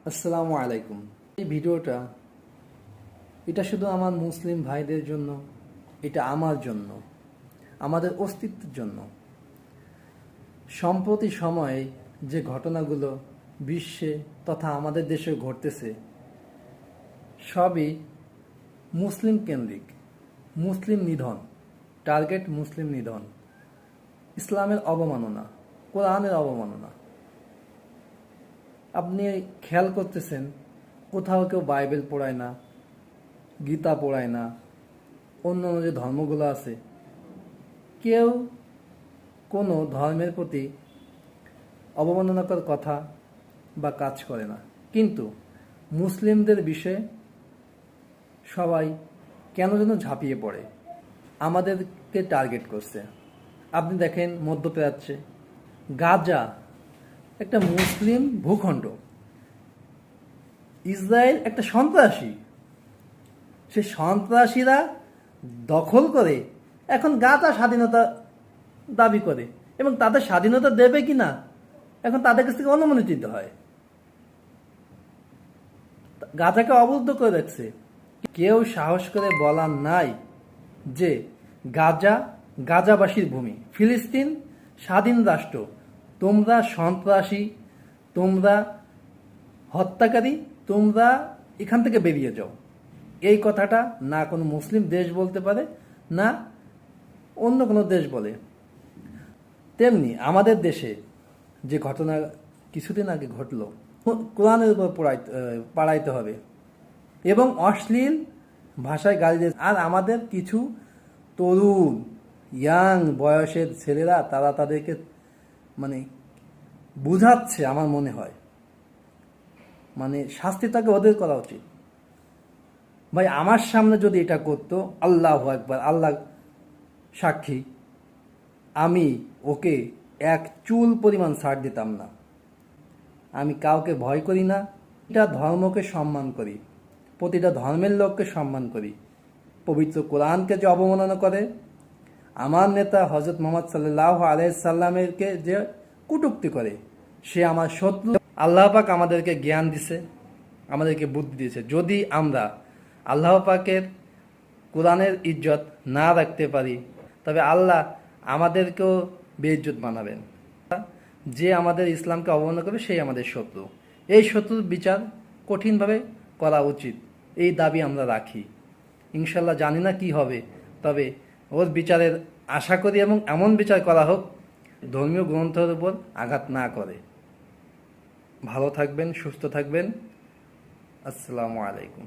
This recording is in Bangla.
আসসালামু আলাইকুম। এই ভিডিওটা এটা শুধু আমার মুসলিম ভাইদের জন্য, এটা আমার জন্য, আমাদের অস্তিত্বের জন্য। সম্প্রতি সময়ে যে ঘটনাগুলো বিশ্বে তথা আমাদের দেশে ঘটতেছে সবই মুসলিম কেন্দ্রিক, মুসলিম নিধন, টার্গেট মুসলিম নিধন, ইসলামের অবমাননা, কোরআনের অবমাননা। আপনি খেয়াল করতেছেন কোথাও কেউ বাইবেল পড়ায় না, গীতা পড়ায় না, অন্য যে ধর্মগুলো আছে কেউ কোনো ধর্মের প্রতি অবমাননাকর কথা বা কাজ করে না, কিন্তু মুসলিমদের বিষয়ে সবাই কেন যেন ঝাঁপিয়ে পড়ে, আমাদেরকে টার্গেট করছে। আপনি দেখেন মধ্যপ্রাচ্যে গাজা একটা মুসলিম ভূখণ্ড, ইসরায়েল একটা সন্ত্রাসী, সে সন্ত্রাসীরা দখল করে এখন গাজা স্বাধীনতা দাবি করে, এবং তাদের স্বাধীনতা দেবে কিনা এখন তাদের কাছ থেকে অনুমতি দিতে হয়। গাজাকে অবরুদ্ধ করে রাখছে। কেউ সাহস করে বলার নাই যে গাজা গাজাবাসীর ভূমি, ফিলিস্তিন স্বাধীন রাষ্ট্র, তোমরা সন্ত্রাসী, তোমরা হত্যাকারী, তোমরা এখান থেকে বেরিয়ে যাও। এই কথাটা না কোনো মুসলিম দেশ বলতে পারে, না অন্য কোনো দেশ বলে। তেমনি আমাদের দেশে যে ঘটনা কিছুদিন আগে ঘটলো, কোরআনের উপর পাড়াইতে হবে এবং অশ্লীল ভাষায় গালি দিয়ে, আর আমাদের কিছু তরুণ ইয়াং বয়সের ছেলেরা তারা তাদেরকে বুঝাচ্ছে। আমার মনে হয় শাস্তি তাকে ওদের করা উচিত। ভাই, আমার সামনে যদি এটা করতো, আল্লাহু আকবার, আল্লাহ সাক্ষী, আমি ওকে এক চুল পরিমাণ ছাড় দিতাম না। আমি কাউকে ভয় করি না, এটা ধর্মকে সম্মান করি, প্রতিটা ধর্মের লোককে সম্মান করি। পবিত্র কোরআনকে যে অবমাননা করে, আমার নেতা হযরত মুহাম্মদ সাল্লাল্লাহু আলাইহি সাল্লামকে যে কটূক্তি করে, সে আমার শত্রু। আল্লাহ পাক আমাদেরকে জ্ঞান দিছে, আমাদেরকে বুদ্ধি দিয়েছে। যদি আমরা আল্লাহ পাকের কোরআনের ইজ্জত না রাখতে পারি, তবে আল্লাহ আমাদেরকেও বেইজ্জত বানাবেন। যে আমাদের ইসলামকে অবমাননা করবে সেই আমাদের শত্রু। এই শত্রুর বিচার কঠিনভাবে করা উচিত, এই দাবি আমরা রাখি। ইনশাল্লাহ জানি না কি হবে, তবে ওর বিচারের আশা করি, এবং এমন বিচার করা হোক ধর্মীয় গ্রন্থের উপর আঘাত না করে। ভালো থাকবেন, সুস্থ থাকবেন। আসসালামু আলাইকুম।